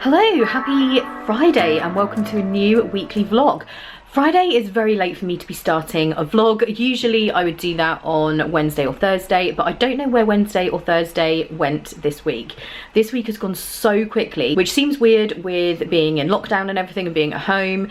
Hello, happy Friday and welcome to a new weekly vlog. Friday is very late for me to be starting a vlog. Usually I would do that on Wednesday or Thursday, but I don't know where Wednesday or Thursday went this week. This week has gone so quickly, which seems weird with being in lockdown and everything and being at home.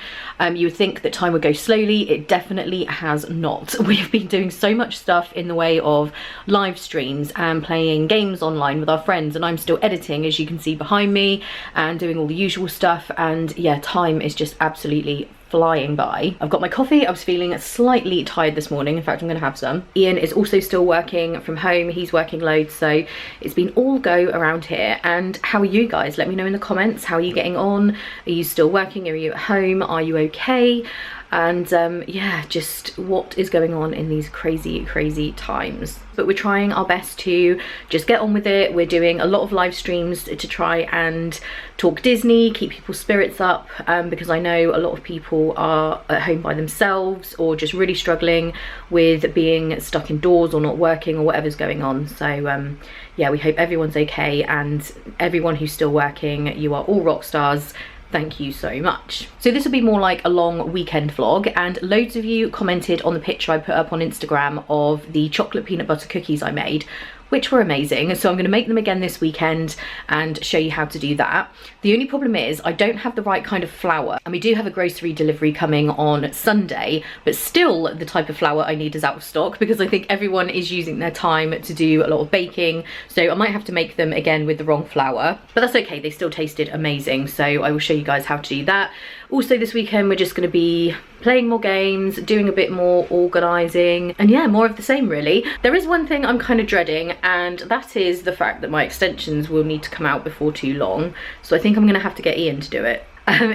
You would think that time would go slowly. It definitely has not. We've been doing so much stuff in the way of live streams and playing games online with our friends, and I'm still editing, as you can see behind me, and doing all the usual stuff, and yeah, time is just absolutely flying by. I've got my coffee. I was feeling slightly tired this morning. In fact, I'm gonna have some. Ian is also still working from home. He's working loads, so it's been all go around here. And how are you guys? Let me know in the comments. How are you getting on? Are you still working? Are you at home? Are you okay? And yeah, just what is going on in these crazy times. But we're trying our best to just get on with it. We're doing a lot of live streams to try and talk Disney, keep people's spirits up, because I know a lot of people are at home by themselves or just really struggling with being stuck indoors or not working or whatever's going on. So yeah, we hope everyone's okay, and everyone who's still working, you are all rock stars. Thank you so much. So this will be more like a long weekend vlog, and loads of you commented on the picture I put up on Instagram of the chocolate peanut butter cookies I made, which were amazing. So I'm going to make them again this weekend and show you how to do that. The only problem is I don't have the right kind of flour, and we do have a grocery delivery coming on Sunday, but still the type of flour I need is out of stock because I think everyone is using their time to do a lot of baking. So I might have to make them again with the wrong flour, but that's okay. They still tasted amazing. So I will show you guys how to do that. Also this weekend we're just going to be playing more games, doing a bit more organising, and yeah, more of the same really. There is one thing I'm kind of dreading, and that is the fact that my extensions will need to come out before too long. So I think I'm going to have to get Ian to do it.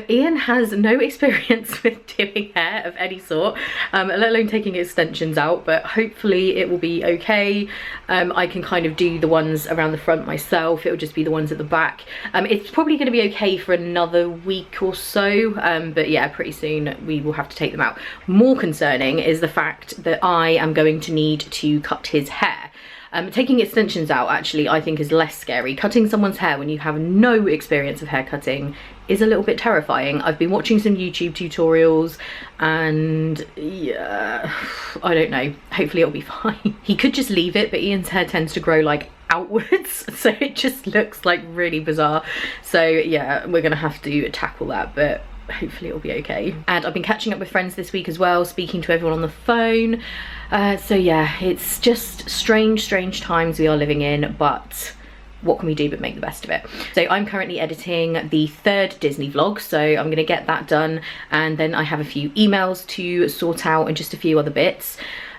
Ian has no experience with doing hair of any sort, let alone taking extensions out, but hopefully it will be okay. I can kind of do the ones around the front myself. It will just be the ones at the back. It's probably going to be okay for another week or so, but yeah, pretty soon we will have to take them out. More concerning is the fact that I am going to need to cut his hair. Taking extensions out actually I think is less scary. Cutting someone's hair when you have no experience of hair cutting is a little bit terrifying. I've been watching some YouTube tutorials and yeah, I don't know, hopefully it'll be fine. He could just leave it, but Ian's hair tends to grow like outwards, so it just looks like really bizarre. So yeah, we're gonna have to tackle that, but hopefully it'll be okay. And I've been catching up with friends this week as well, speaking to everyone on the phone. So yeah, it's just strange times we are living in, but what can we do but make the best of it? So I'm currently editing the 3rd Disney vlog, so I'm gonna get that done, and then I have a few emails to sort out and just a few other bits.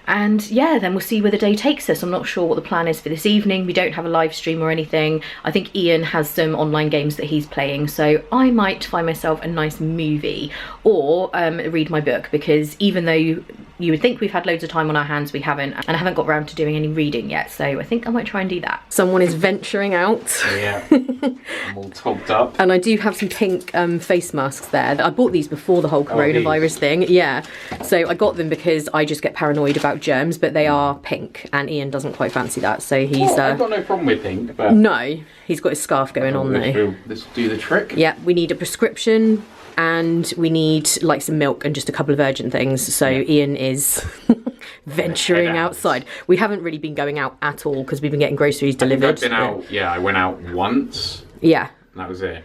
And yeah, then we'll see where the day takes us. I'm not sure what the plan is for this evening. We don't have a live stream or anything. I think Ian has some online games that he's playing, so I might find myself a nice movie or read my book, because even though you would think we've had loads of time on our hands, we haven't, and I haven't got around to doing any reading yet, so I think I might try and do that. Someone is venturing out. Yeah, I'm all togged up. And I do have some pink face masks there. I bought these before the whole coronavirus thing. Yeah, so I got them because I just get paranoid about germs, but they are pink, and Ian doesn't quite fancy that, so he's I've got no problem with pink, but no, he's got his scarf going on though. This will do the trick. Yeah, we need a prescription, and we need like some milk and just a couple of urgent things. So yeah. Ian is venturing outside. We haven't really been going out at all because we've been getting groceries delivered. I've been out, yeah, I went out once. Yeah. And that was it.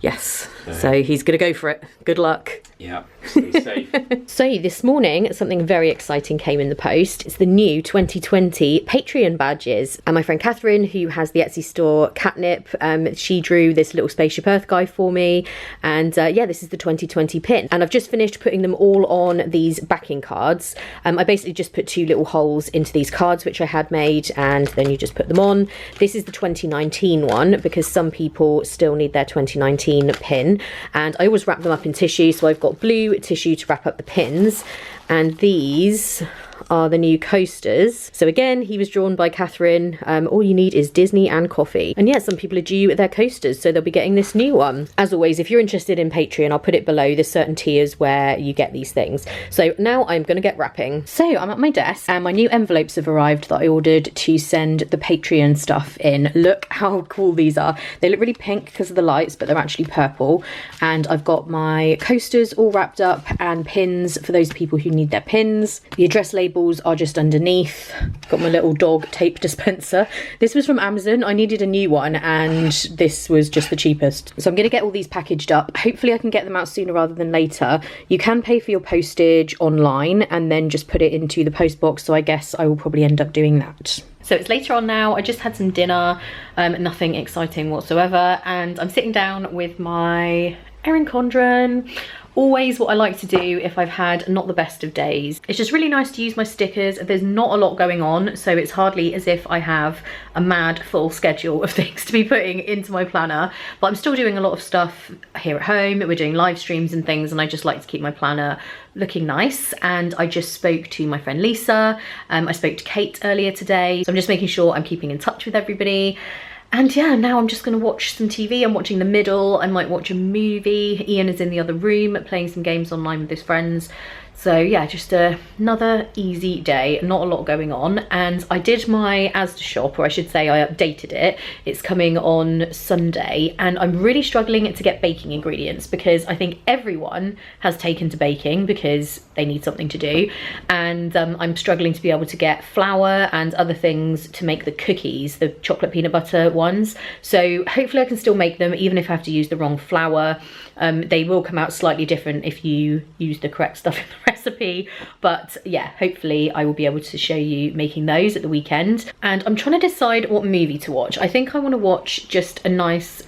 Yes, so he's gonna go for it. Good luck. Yeah, stay safe. So this morning, something very exciting came in the post. It's the new 2020 Patreon badges. And my friend Catherine, who has the Etsy store Catnip, she drew this little Spaceship Earth guy for me. And yeah, this is the 2020 pin. And I've just finished putting them all on these backing cards. I basically just put 2 little holes into these cards, which I had made, and then you just put them on. This is the 2019 one, because some people still need their 2019 pin. And I always wrap them up in tissue, so I've got blue tissue to wrap up the pins, and these are the new coasters. So again, he was drawn by Catherine. All you need is Disney and coffee. And yeah, some people are due their coasters, so they'll be getting this new one. As always, if you're interested in Patreon, I'll put it below. There's certain tiers where you get these things. So now I'm going to get wrapping. So I'm at my desk and my new envelopes have arrived that I ordered to send the Patreon stuff in. Look how cool these are. They look really pink because of the lights, but they're actually purple. And I've got my coasters all wrapped up and pins for those people who need their pins. The address labels are just underneath. Got my little dog tape dispenser. This was from Amazon. I needed a new one and this was just the cheapest. So I'm going to get all these packaged up. Hopefully I can get them out sooner rather than later. You can pay for your postage online and then just put it into the post box. So I guess I will probably end up doing that. So it's later on now. I just had some dinner, nothing exciting whatsoever. And I'm sitting down with my Erin Condren. Always what I like to do if I've had not the best of days. It's just really nice to use my stickers. There's not a lot going on, so it's hardly as if I have a mad full schedule of things to be putting into my planner. But I'm still doing a lot of stuff here at home. We're doing live streams and things, and I just like to keep my planner looking nice. And I just spoke to my friend Lisa. I spoke to Kate earlier today. So I'm just making sure I'm keeping in touch with everybody. And yeah, now I'm just going to watch some TV. I'm watching The Middle. I might watch a movie. Ian is in the other room playing some games online with his friends. So yeah, just another easy day, not a lot going on. And I did my Asda shop, or I should say I updated it. It's coming on Sunday and I'm really struggling to get baking ingredients because I think everyone has taken to baking because they need something to do. And I'm struggling to be able to get flour and other things to make the cookies, the chocolate peanut butter ones. So hopefully I can still make them even if I have to use the wrong flour. They will come out slightly different if you use the correct stuff in the recipe, but yeah, hopefully I will be able to show you making those at the weekend. And I'm trying to decide what movie to watch. I think I want to watch just a nice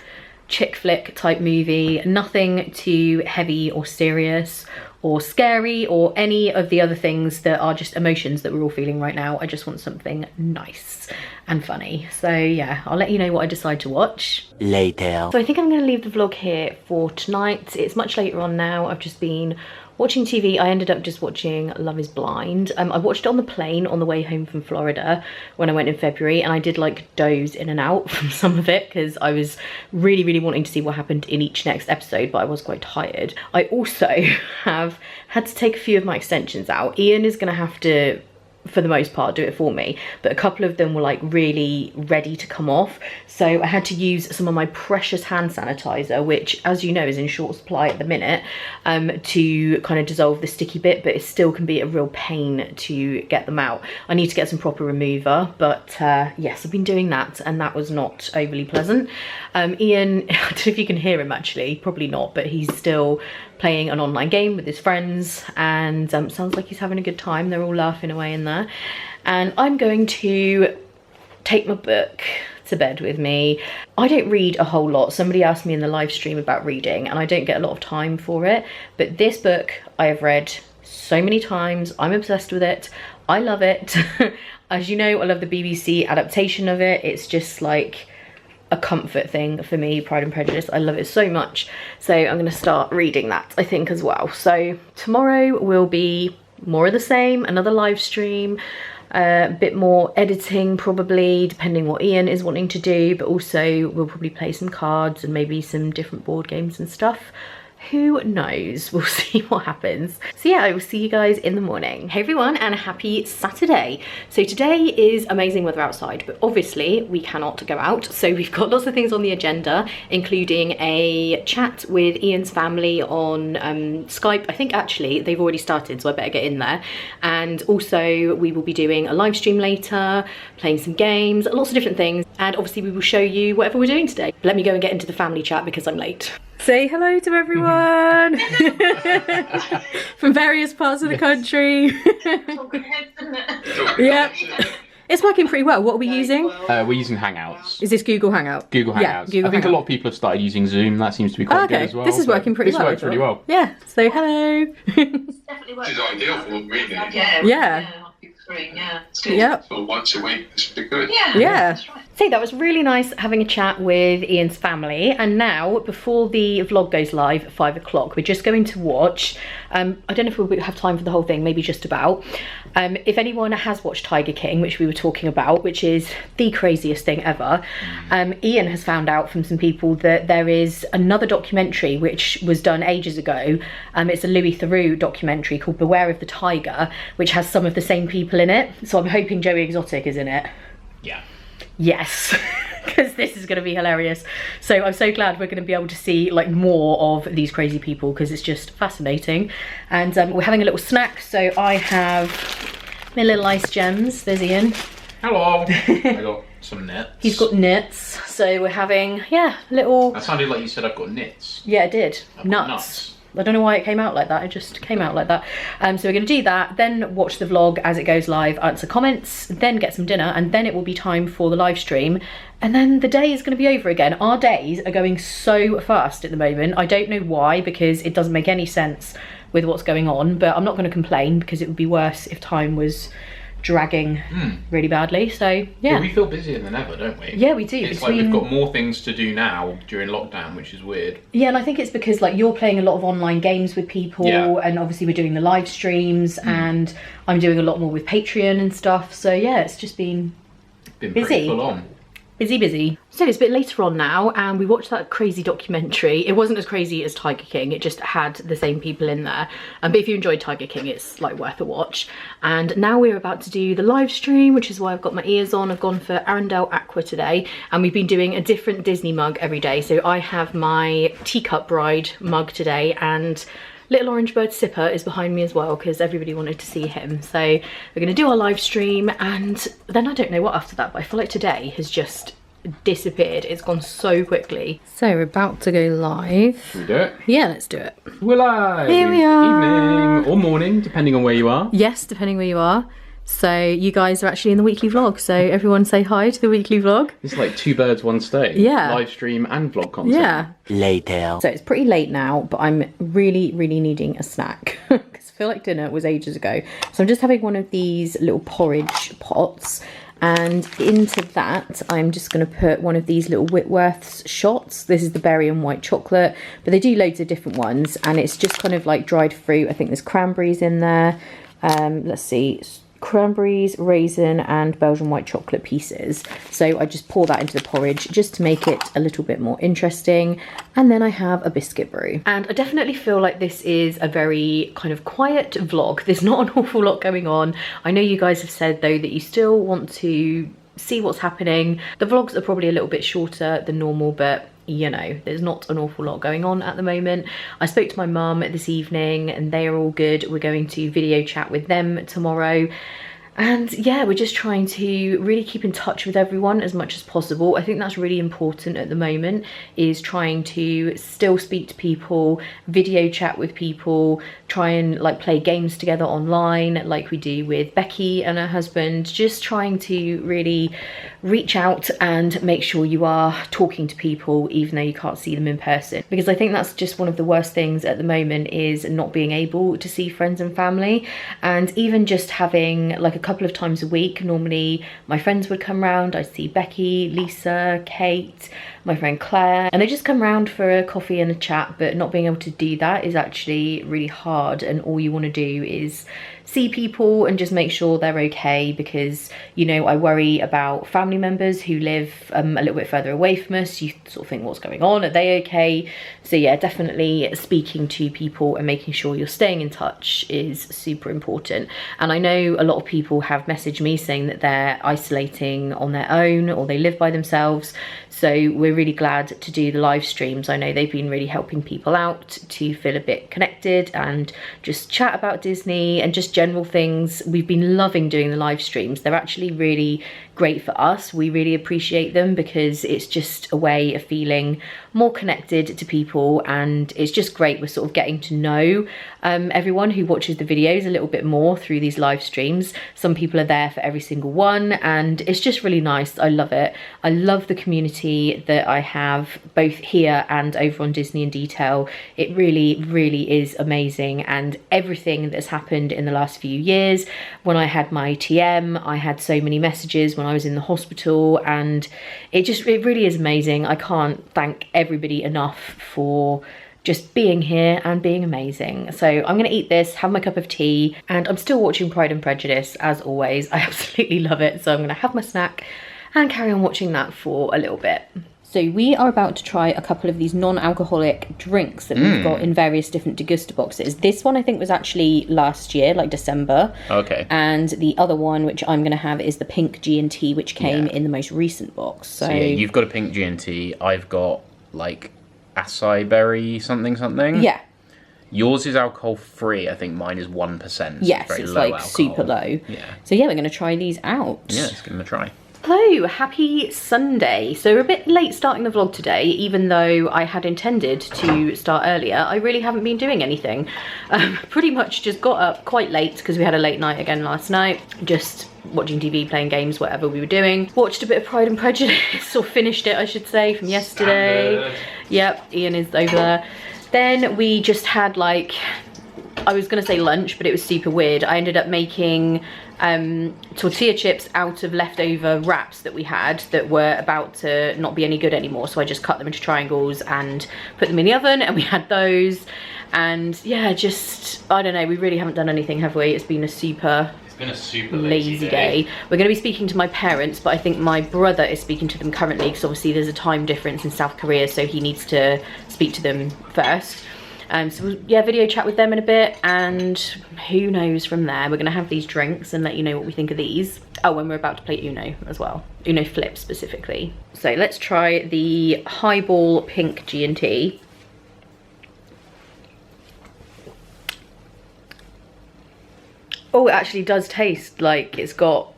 chick flick type movie, nothing too heavy or serious or scary or any of the other things that are just emotions that we're all feeling right now. I just want something nice and funny. So yeah, I'll let you know what I decide to watch later. So I think I'm going to leave the vlog here for tonight. It's much later on now. I've just been watching TV. I ended up just watching Love is Blind. I watched it on the plane on the way home from Florida when I went in February, and I did like doze in and out from some of it because I was really wanting to see what happened in each next episode, but I was quite tired. I also have had to take a few of my extensions out. Ian is going to have to, for the most part, do it for me, but a couple of them were like really ready to come off, so I had to use some of my precious hand sanitizer, which as you know is in short supply at the minute, to kind of dissolve the sticky bit, but it still can be a real pain to get them out. I need to get some proper remover, but yes, I've been doing that and that was not overly pleasant. Ian, I don't know if you can hear him actually, probably not, but he's still playing an online game with his friends and sounds like he's having a good time. They're all laughing away in there. And I'm going to take my book to bed with me. I don't read a whole lot. Somebody asked me in the live stream about reading and I don't get a lot of time for it, but this book I have read so many times. I'm obsessed with it. I love it. As you know, I love the BBC adaptation of it. It's just like a comfort thing for me, Pride and Prejudice. I love it so much. So I'm going to start reading that, I think, as well. So tomorrow will be more of the same, another live stream, a bit more editing probably, depending what Ian is wanting to do, but also we'll probably play some cards and maybe some different board games and stuff. Who knows? We'll see what happens. So yeah, I will see you guys in the morning. Hey everyone, and happy Saturday. So today is amazing weather outside, but obviously we cannot go out. So we've got lots of things on the agenda, including a chat with Ian's family on Skype. I think actually they've already started, so I better get in there. And also we will be doing a live stream later, playing some games, lots of different things. And obviously we will show you whatever we're doing today. Let me go and get into the family chat because I'm late. Say hello to everyone from various parts of the country. Yeah, it's working pretty well. What are we using? We're using Hangouts. Is this Google Hangout? Google Hangouts. Yeah, Google I think Hangout. a lot of people have started using Zoom. That seems to be quite good as well. This is working pretty well. This works really well. Yeah, so hello. Definitely works. Which is ideal for reading. Yeah. Yeah. Yeah. It's good. Yep. So once a week, this would be good. Yeah. Yeah. That's right. So that was really nice having a chat with Ian's family, and now before the vlog goes live at 5 o'clock, we're just going to watch, I don't know if we'll have time for the whole thing, maybe just about. If anyone has watched Tiger King, which we were talking about, which is the craziest thing ever, Ian has found out from some people that there is another documentary which was done ages ago. It's a Louis Theroux documentary called Beware of the Tiger, which has some of the same people in it. So I'm hoping Joey Exotic is in it. Yeah. Yes, because this is going to be hilarious. So I'm so glad we're going to be able to see like more of these crazy people, because it's just fascinating. And we're having a little snack. So I have my little ice gems. There's Ian. Hello. I got some nits. He's got nits. So we're having, yeah, little... That sounded like you said I've got nits. Yeah, it did. I've got nuts. I don't know why it came out like that. It just came out like that. So we're going to do that, then watch the vlog as it goes live, answer comments, then get some dinner, and then it will be time for the live stream. And then the day is going to be over again. Our days are going so fast at the moment. I don't know why, because it doesn't make any sense with what's going on, but I'm not going to complain, because it would be worse if time was dragging really badly. So yeah, we feel busier than ever, don't we? Yeah, we do. It's like we've got more things to do now during lockdown, which is weird. Yeah, and I think it's because like you're playing a lot of online games with people, and obviously we're doing the live streams, and I'm doing a lot more with Patreon and stuff. So yeah, it's just been busy. Pretty full on. Busy. So it's a bit later on now, and we watched that crazy documentary. It wasn't as crazy as Tiger King, it just had the same people in there. But if you enjoyed Tiger King, it's like worth a watch. And now we're about to do the live stream, which is why I've got my ears on. I've gone for Arendelle Aqua today, and we've been doing a different Disney mug every day. So I have my Teacup Bride mug today, and Little Orange Bird Sipper is behind me as well, because everybody wanted to see him. So we're going to do our live stream, and then I don't know what after that, but I feel like today has just disappeared. It's gone so quickly. So we're about to go live. Should we do it? Yeah, let's do it. We're live. Here we are. Evening or morning, depending on where you are. Yes, depending where you are. So you guys are actually in the weekly vlog, so everyone say hi to the weekly vlog. It's like two birds, one stone. Yeah. Live stream and vlog content. Yeah. Later. So it's pretty late now, but I'm really needing a snack, because I feel like dinner was ages ago. So I'm just having one of these little porridge pots, and into that I'm just going to put one of these little Whitworth's shots. This is the berry and white chocolate, but they do loads of different ones, and it's just kind of like dried fruit. I think there's cranberries in there. Let's see, cranberries, raisin and Belgian white chocolate pieces. So I just pour that into the porridge just to make it a little bit more interesting. And then I have a biscuit brew. And I definitely feel like this is a very kind of quiet vlog. There's not an awful lot going on. I know you guys have said though that you still want to see what's happening. The vlogs are probably a little bit shorter than normal, but you know, there's not an awful lot going on at the moment. I spoke to my mum this evening and they are all good. We're going to video chat with them tomorrow. And yeah, we're just trying to really keep in touch with everyone as much as possible. I think that's really important at the moment, is trying to still speak to people, video chat with people, try and like play games together online like we do with Becky and her husband. Just trying to really reach out and make sure you are talking to people even though you can't see them in person, because I think that's just one of the worst things at the moment, is not being able to see friends and family. And even just having like a couple of times a week, normally my friends would come round. I'd see Becky, Lisa, Kate, my friend Claire, and they just come round for a coffee and a chat. But not being able to do that is actually really hard, and all you want to do is see people and just make sure they're okay, because you know, I worry about family members who live a little bit further away from us. You sort of think, what's going on, are they okay? So yeah, definitely speaking to people and making sure you're staying in touch is super important. And I know a lot of people have messaged me saying that they're isolating on their own or they live by themselves. So we're really glad to do the live streams. I know they've been really helping people out to feel a bit connected and just chat about Disney and just general things. We've been loving doing the live streams. They're actually really great for us. We really appreciate them because it's just a way of feeling more connected to people, and it's just great. We're sort of getting to know everyone who watches the videos a little bit more through these live streams. Some people are there for every single one, and it's just really nice. I love it. I love the community community that I have both here and over on Disney in Detail. It really, really is amazing, and everything that's happened in the last few years. When I had my TM, I had so many messages when I was in the hospital, and it really is amazing. I can't thank everybody enough for just being here and being amazing. So I'm gonna eat this, have my cup of tea, and I'm still watching Pride and Prejudice as always. I absolutely love it. So I'm gonna have my snack and carry on watching that for a little bit. So we are about to try a couple of these non-alcoholic drinks that we've got in various different deguster boxes. This one I think was actually last year, like December. Okay. And the other one, which I'm going to have, is the pink G&T, which came in the most recent box. So yeah, you've got a pink G&T. I've got like acai berry something. Yeah. Yours is alcohol free. I think mine is 1%. Yes, very it's low like alcohol. super low. Yeah. So yeah, we're going to try these out. Yeah, let's give them a try. Hello, happy Sunday. So we're a bit late starting the vlog today, even though I had intended to start earlier. I really haven't been doing anything. Pretty much just got up quite late because we had a late night again last night. Just watching TV, playing games, whatever we were doing. Watched a bit of Pride and Prejudice, or finished it I should say, from yesterday. Standard. Yep, Ian is over there. Then we just had like, I was gonna say lunch, but it was super weird. I ended up making tortilla chips out of leftover wraps that we had that were about to not be any good anymore. So I just cut them into triangles and put them in the oven, and we had those. And yeah, just, I don't know, we really haven't done anything, have we? It's been a super lazy day. We're going to be speaking to my parents, but I think my brother is speaking to them currently because obviously there's a time difference in South Korea, so he needs to speak to them first. So we'll, yeah, video chat with them in a bit, and who knows from there. We're going to have these drinks and let you know what we think of these. Oh, and we're about to play Uno as well. Uno Flip specifically. So let's try the highball pink G&T. Oh, it actually does taste like it's got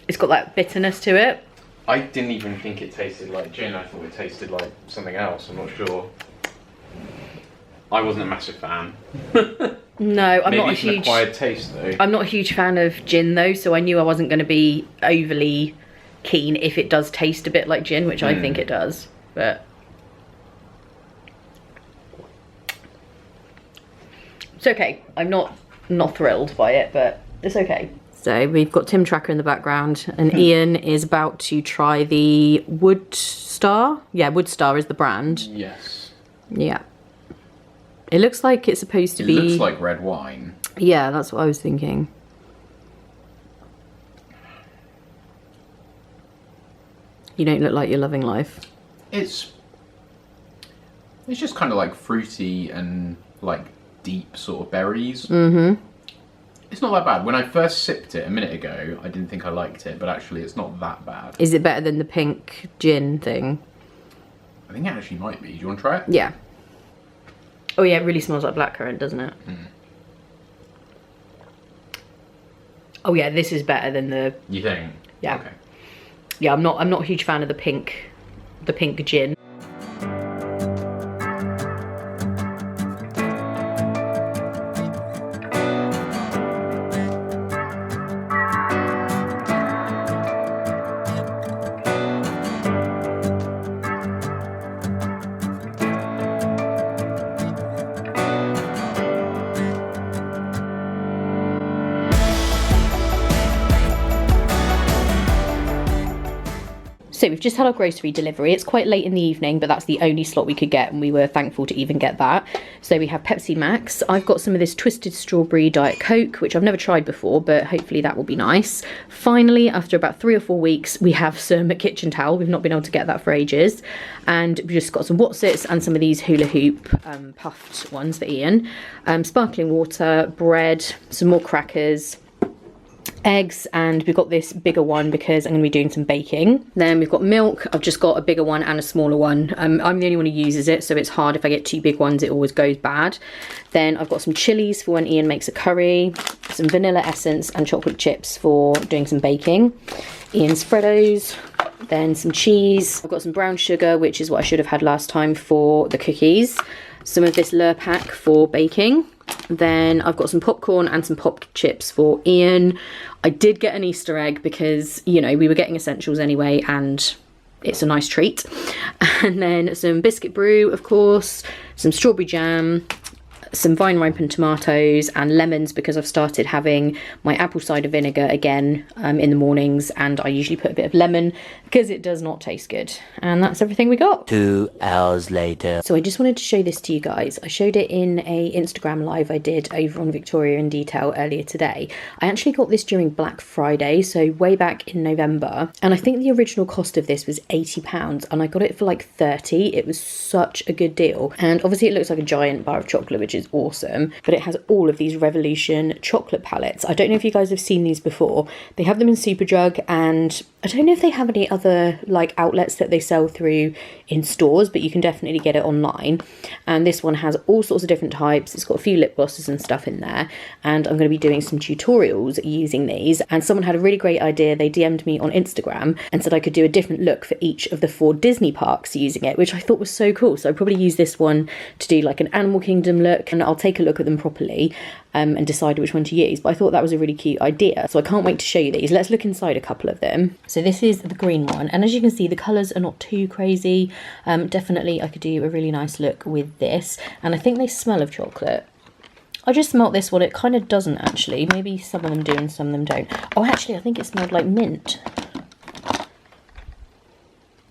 that bitterness to it. I didn't even think it tasted like gin. I thought it tasted like something else. I'm not sure. I wasn't a massive fan. No, I'm Maybe not a it's an huge acquired taste though. I'm not a huge fan of gin though, so I knew I wasn't going to be overly keen if it does taste a bit like gin, which I think it does. But it's okay. I'm not thrilled by it, but it's okay. So we've got Tim Tracker in the background, and Ian is about to try the Wood Star. Yeah, Wood Star is the brand. Yes. Yeah. It looks like it's supposed to be... It looks like red wine. Yeah, that's what I was thinking. You don't look like you're loving life. It's just kind of like fruity and like deep sort of berries. Mm-hmm. It's not that bad. When I first sipped it a minute ago, I didn't think I liked it, but actually it's not that bad. Is it better than the pink gin thing? I think it actually might be. Do you want to try it? Yeah. Oh yeah, it really smells like blackcurrant, doesn't it? Mm. Oh yeah, this is better than the... You think? Yeah. Okay. Yeah, I'm not a huge fan of the pink gin. So we've just had our grocery delivery. It's quite late in the evening, but that's the only slot we could get, and we were thankful to even get that. So we have Pepsi Max. I've got some of this Twisted Strawberry Diet Coke, which I've never tried before, but hopefully that will be nice. Finally, after about 3 or 4 weeks, we have some kitchen towel. We've not been able to get that for ages. And we've just got some Wotsits and some of these hula hoop puffed ones for Ian. Sparkling water, bread, some more crackers, eggs, and we've got this bigger one because I'm going to be doing some baking. Then we've got milk. I've just got a bigger one and a smaller one. I'm the only one who uses it, so it's hard. If I get 2 big ones, it always goes bad. Then I've got some chilies for when Ian makes a curry, some vanilla essence and chocolate chips for doing some baking, Ian's Freddos, then some cheese. I've got some brown sugar, which is what I should have had last time for the cookies, some of this Lurpak for baking. Then I've got some popcorn and some pop chips for Ian. I did get an Easter egg because, you know, we were getting essentials anyway, and it's a nice treat. And then some biscuit brew, of course, some strawberry jam, some vine ripened tomatoes and lemons, because I've started having my apple cider vinegar again in the mornings, and I usually put a bit of lemon because it does not taste good. And that's everything we got. 2 hours later. So I just wanted to show this to you guys. I showed it in a Instagram live I did over on Victoria in Detail earlier today. I actually got this during Black Friday, so way back in November, and I think the original cost of this was £80 and I got it for like 30. It was such a good deal, and obviously it looks like a giant bar of chocolate, which is awesome, but it has all of these Revolution chocolate palettes. I don't know if you guys have seen these before. They have them in Superdrug, and I don't know if they have any other like outlets that they sell through in stores, but you can definitely get it online. And this one has all sorts of different types. It's got a few lip glosses and stuff in there, and I'm going to be doing some tutorials using these. And someone had a really great idea. They DM'd me on Instagram and said I could do a different look for each of the 4 Disney parks using it, which I thought was so cool. So I'll probably use this one to do like an Animal Kingdom look, and I'll take a look at them properly and decide which one to use. But I thought that was a really cute idea, so I can't wait to show you these. Let's look inside a couple of them. So this is the green one, and as you can see, the colours are not too crazy. Definitely I could do a really nice look with this, and I think they smell of chocolate. I just smelt this one. It kind of doesn't actually. Maybe some of them do and some of them don't. Oh, actually I think it smelled like mint.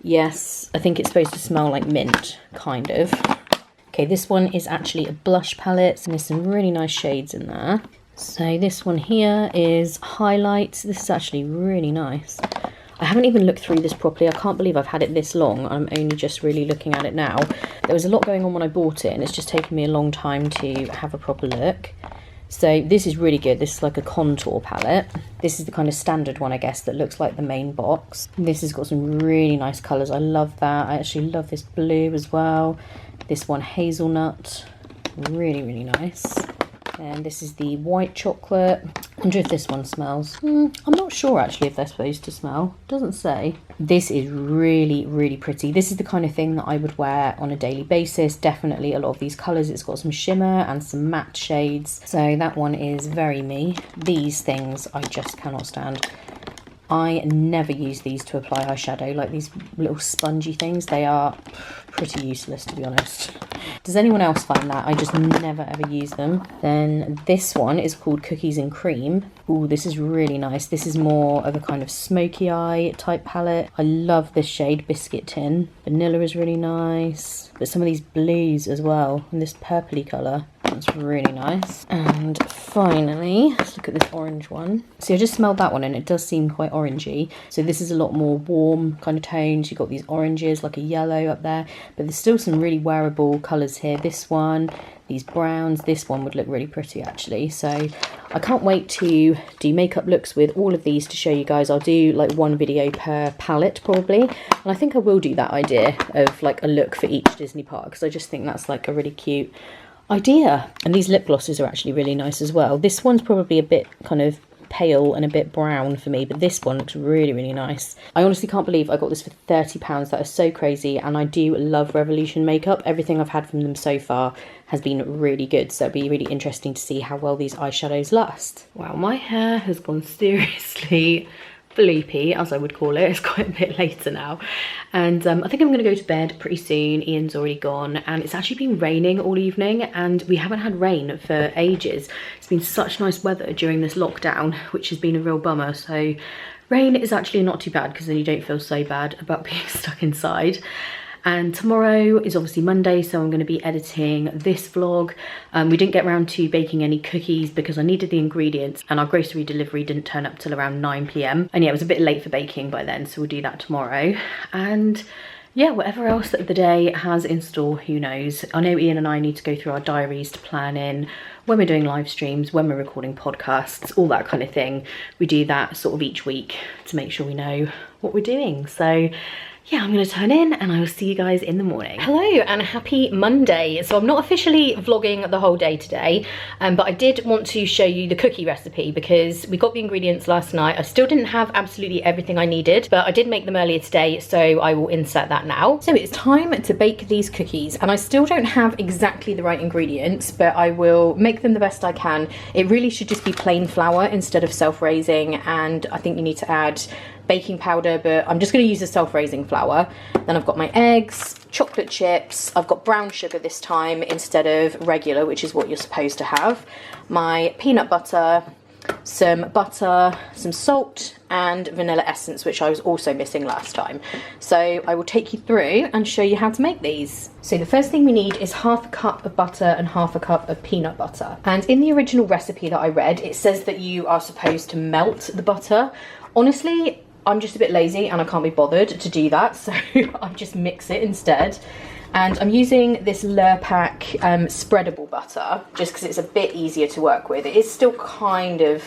Yes, I think it's supposed to smell like mint, kind of. Okay, this one is actually a blush palette, and there's some really nice shades in there. So this one here is highlights. This is actually really nice. I haven't even looked through this properly. I can't believe I've had it this long. I'm only just really looking at it now. There was a lot going on when I bought it, and it's just taken me a long time to have a proper look. So this is really good. This is like a contour palette. This is the kind of standard one, I guess, that looks like the main box. This has got some really nice colours. I love that. I actually love this blue as well. This one, hazelnut, really, really nice. And this is the white chocolate. I wonder if this one smells. I'm not sure actually if they're supposed to smell. Doesn't say. This is really, really pretty. This is the kind of thing that I would wear on a daily basis. Definitely a lot of these colours. It's got some shimmer and some matte shades. So that one is very me. These things I just cannot stand. I never use these to apply eyeshadow, like these little spongy things. They are pretty useless, to be honest. Does anyone else find that? I just never ever use them. Then this one is called Cookies and Cream. Ooh, this is really nice. This is more of a kind of smoky eye type palette. I love this shade, Biscuit Tin. Vanilla is really nice. But some of these blues as well, and this purpley colour. That's really nice. And finally, let's look at this orange one. See, I just smelled that one and it does seem quite orangey. So this is a lot more warm kind of tones. You've got these oranges, like a yellow up there, but there's still some really wearable colours here. This one, these browns, this one would look really pretty actually. So I can't wait to do makeup looks with all of these to show you guys. I'll do like one video per palette probably. And I think I will do that idea of like a look for each Disney park, because I just think that's like a really cute idea. And these lip glosses are actually really nice as well. This one's probably a bit kind of pale and a bit brown for me, but this one looks really, really nice. I honestly can't believe I got this for £30. That is so crazy, and I do love Revolution makeup. Everything I've had from them so far has been really good, so it'll be really interesting to see how well these eyeshadows last. Wow, my hair has gone seriously floopy, as I would call it. It's quite a bit later now, and I think I'm going to go to bed pretty soon. Ian's already gone, and it's actually been raining all evening, and we haven't had rain for ages. It's been such nice weather during this lockdown, which has been a real bummer. So rain is actually not too bad, because then you don't feel so bad about being stuck inside. And tomorrow is obviously Monday, so I'm going to be editing this vlog. We didn't get around to baking any cookies because I needed the ingredients, and our grocery delivery didn't turn up till around 9 PM. And yeah, it was a bit late for baking by then, so we'll do that tomorrow. And yeah, whatever else that the day has in store, who knows. I know Ian and I need to go through our diaries to plan in when we're doing live streams, when we're recording podcasts, all that kind of thing. We do that sort of each week to make sure we know what we're doing. So yeah, I'm going to turn in and I will see you guys in the morning. Hello and happy Monday. So I'm not officially vlogging the whole day today, but I did want to show you the cookie recipe because we got the ingredients last night. I still didn't have absolutely everything I needed, but I did make them earlier today, so I will insert that now. So it's time to bake these cookies, and I still don't have exactly the right ingredients, but I will make them the best I can. It really should just be plain flour instead of self-raising, and I think you need to add baking powder, but I'm just going to use the self-raising flour. Then I've got my eggs, chocolate chips, I've got brown sugar this time instead of regular, which is what you're supposed to have, my peanut butter, some butter, some salt, and vanilla essence, which I was also missing last time. So I will take you through and show you how to make these. So the first thing we need is half a cup of butter and half a cup of peanut butter. And in the original recipe that I read, it says that you are supposed to melt the butter. Honestly, I'm just a bit lazy and I can't be bothered to do that, so I just mix it instead. And I'm using this Lurpak spreadable butter, just because it's a bit easier to work with. It is still kind of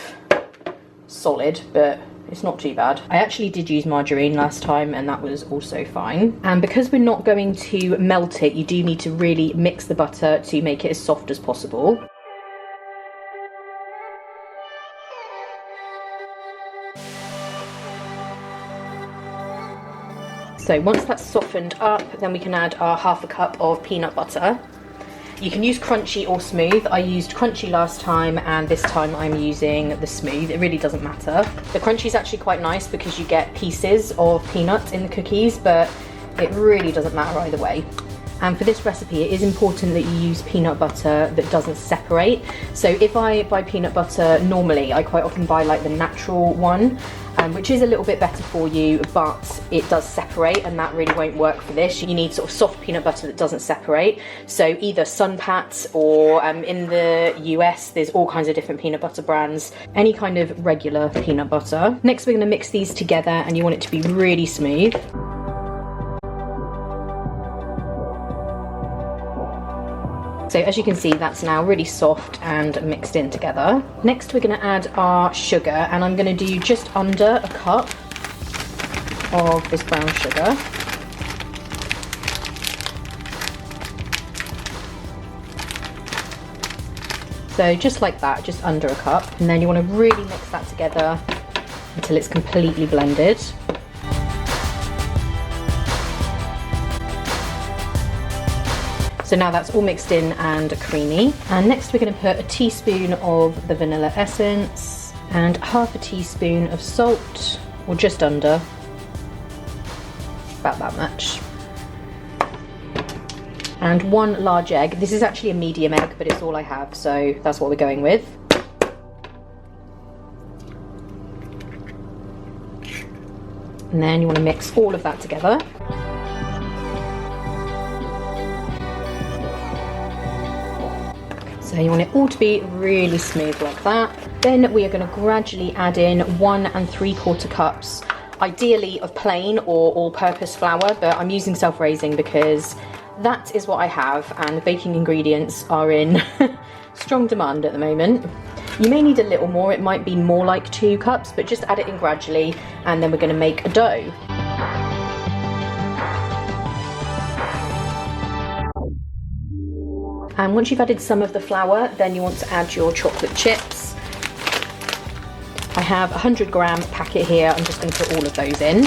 solid, but it's not too bad. I actually did use margarine last time and that was also fine. And because we're not going to melt it, you do need to really mix the butter to make it as soft as possible. So once that's softened up, then we can add our half a cup of peanut butter. You can use crunchy or smooth. I used crunchy last time and this time I'm using the smooth. It really doesn't matter. The crunchy is actually quite nice because you get pieces of peanut in the cookies, but it really doesn't matter either way. And for this recipe, it is important that you use peanut butter that doesn't separate. So if I buy peanut butter normally, I quite often buy like the natural one, which is a little bit better for you, but it does separate and that really won't work for this. You need sort of soft peanut butter that doesn't separate. So either Sunpat or in the US, there's all kinds of different peanut butter brands, any kind of regular peanut butter. Next, we're gonna mix these together and you want it to be really smooth. So as you can see, that's now really soft and mixed in together. Next, we're going to add our sugar, and I'm going to do just under a cup of this brown sugar. So just like that, just under a cup. And then you want to really mix that together until it's completely blended. So now that's all mixed in and creamy. And next we're going to put a teaspoon of the vanilla essence and half a teaspoon of salt, or just under, about that much. And one large egg. This is actually a medium egg, but it's all I have, so that's what we're going with. And then you want to mix all of that together. So you want it all to be really smooth like that. Then we are going to gradually add in 1 3/4 cups, ideally of plain or all-purpose flour, but I'm using self-raising because that is what I have and baking ingredients are in strong demand at the moment. You may need a little more, it might be more like 2 cups, but just add it in gradually and then we're going to make a dough. And once you've added some of the flour, then you want to add your chocolate chips. I have a 100-gram packet here. I'm just going to put all of those in.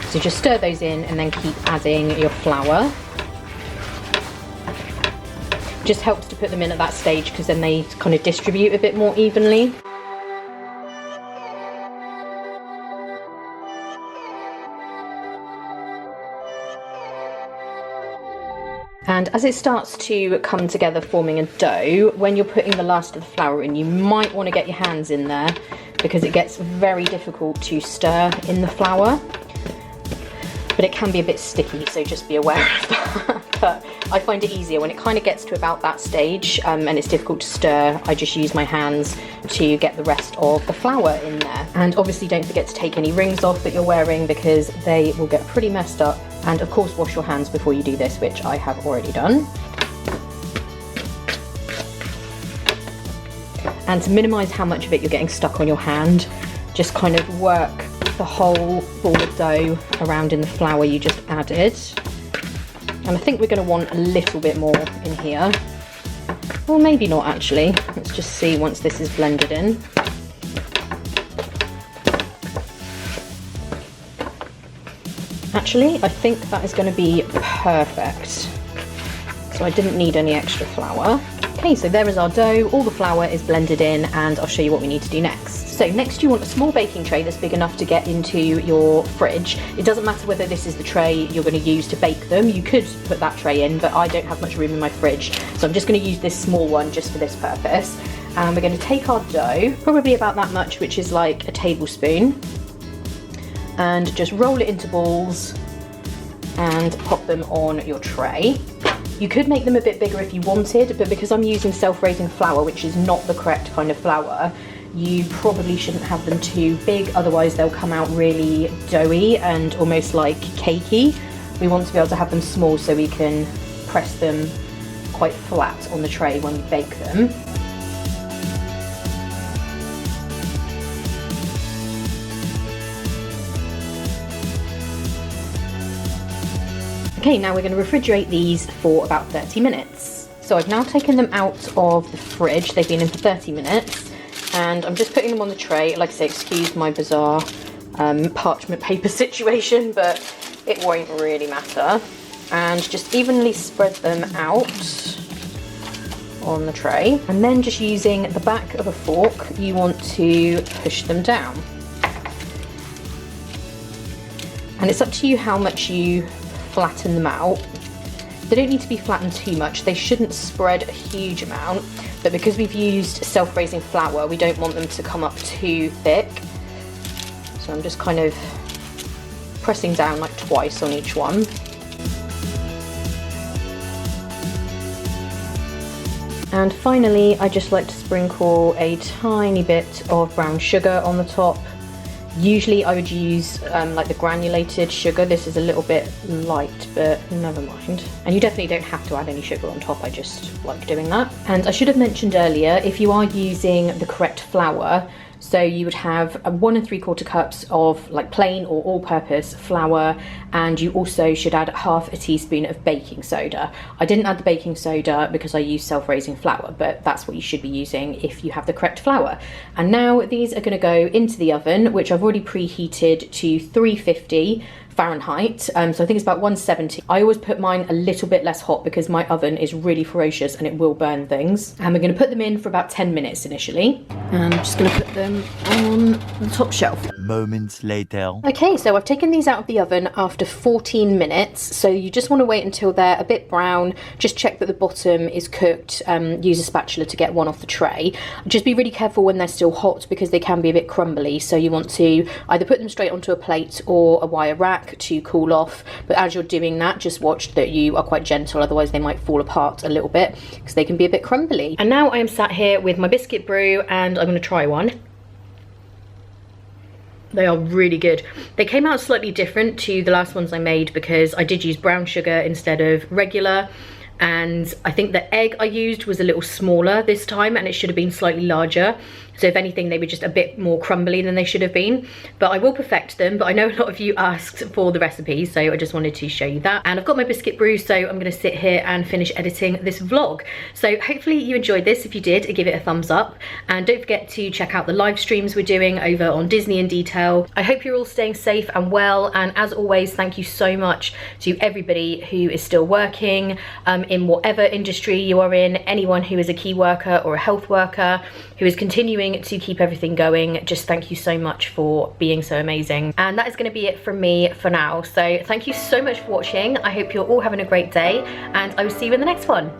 So just stir those in and then keep adding your flour. Just helps to put them in at that stage because then they kind of distribute a bit more evenly. And as it starts to come together forming a dough, when you're putting the last of the flour in, you might want to get your hands in there because it gets very difficult to stir in the flour. But it can be a bit sticky, so just be aware of that. But I find it easier when it kind of gets to about that stage and it's difficult to stir. I just use my hands to get the rest of the flour in there. And obviously don't forget to take any rings off that you're wearing because they will get pretty messed up. And of course wash your hands before you do this, which I have already done. And to minimise how much of it you're getting stuck on your hand, just kind of work the whole ball of dough around in the flour you just added. And I think we're going to want a little bit more in here. Or maybe not actually. Let's just see once this is blended in. Actually, I think that is going to be perfect. So I didn't need any extra flour. Okay, so there is our dough, all the flour is blended in, and I'll show you what we need to do next. So next you want a small baking tray that's big enough to get into your fridge. It doesn't matter whether this is the tray you're going to use to bake them. You could put that tray in, but I don't have much room in my fridge, so I'm just going to use this small one just for this purpose. And we're going to take our dough, probably about that much, which is like a tablespoon, and just roll it into balls and pop them on your tray. You could make them a bit bigger if you wanted, but because I'm using self-raising flour, which is not the correct kind of flour, you probably shouldn't have them too big, otherwise they'll come out really doughy and almost like cakey. We want to be able to have them small so we can press them quite flat on the tray when we bake them. Okay, now we're going to refrigerate these for about 30 minutes. So I've now taken them out of the fridge. They've been in for 30 minutes, and I'm just putting them on the tray. Like I say, excuse my bizarre parchment paper situation, but it won't really matter. And just evenly spread them out on the tray. And then just using the back of a fork, you want to push them down. And it's up to you how much you flatten them out. They don't need to be flattened too much. They shouldn't spread a huge amount, but because we've used self-raising flour, we don't want them to come up too thick. So I'm just kind of pressing down like twice on each one. And finally, I just like to sprinkle a tiny bit of brown sugar on the top. Usually I would use like the granulated sugar. This is a little bit light, but never mind. And you definitely don't have to add any sugar on top, I just like doing that. And I should have mentioned earlier, if you are using the correct flour, so you would have 1 3/4 cups of like plain or all-purpose flour, and you also should add 1/2 teaspoon of baking soda. I didn't add the baking soda because I use self-raising flour, but that's what you should be using if you have the correct flour. And now these are going to go into the oven, which I've already preheated to 350 Fahrenheit, so I think it's about 170. I always put mine a little bit less hot because my oven is really ferocious and it will burn things. And we're going to put them in for about 10 minutes initially. And I'm just going to put them on the top shelf. Moments later. Okay, so I've taken these out of the oven after 14 minutes. So you just want to wait until they're a bit brown. Just check that the bottom is cooked. Use a spatula to get one off the tray. Just be really careful when they're still hot because they can be a bit crumbly. So you want to either put them straight onto a plate or a wire rack to cool off, but as you're doing that, just watch that you are quite gentle, otherwise they might fall apart a little bit because they can be a bit crumbly. And now I am sat here with my biscuit brew and I'm going to try one. They are really good. They came out slightly different to the last ones I made because I did use brown sugar instead of regular, and I think the egg I used was a little smaller this time and it should have been slightly larger. So if anything, they were just a bit more crumbly than they should have been. But I will perfect them, but I know a lot of you asked for the recipe, so I just wanted to show you that. And I've got my biscuit brew, so I'm gonna sit here and finish editing this vlog. So hopefully you enjoyed this. If you did, give it a thumbs up. And don't forget to check out the live streams we're doing over on Disney in Detail. I hope you're all staying safe and well. And as always, thank you so much to everybody who is still working in whatever industry you are in, anyone who is a key worker or a health worker who is continuing to keep everything going. Just thank you so much for being so amazing. And that is going to be it from me for now. So thank you so much for watching. I hope you're all having a great day and I will see you in the next one.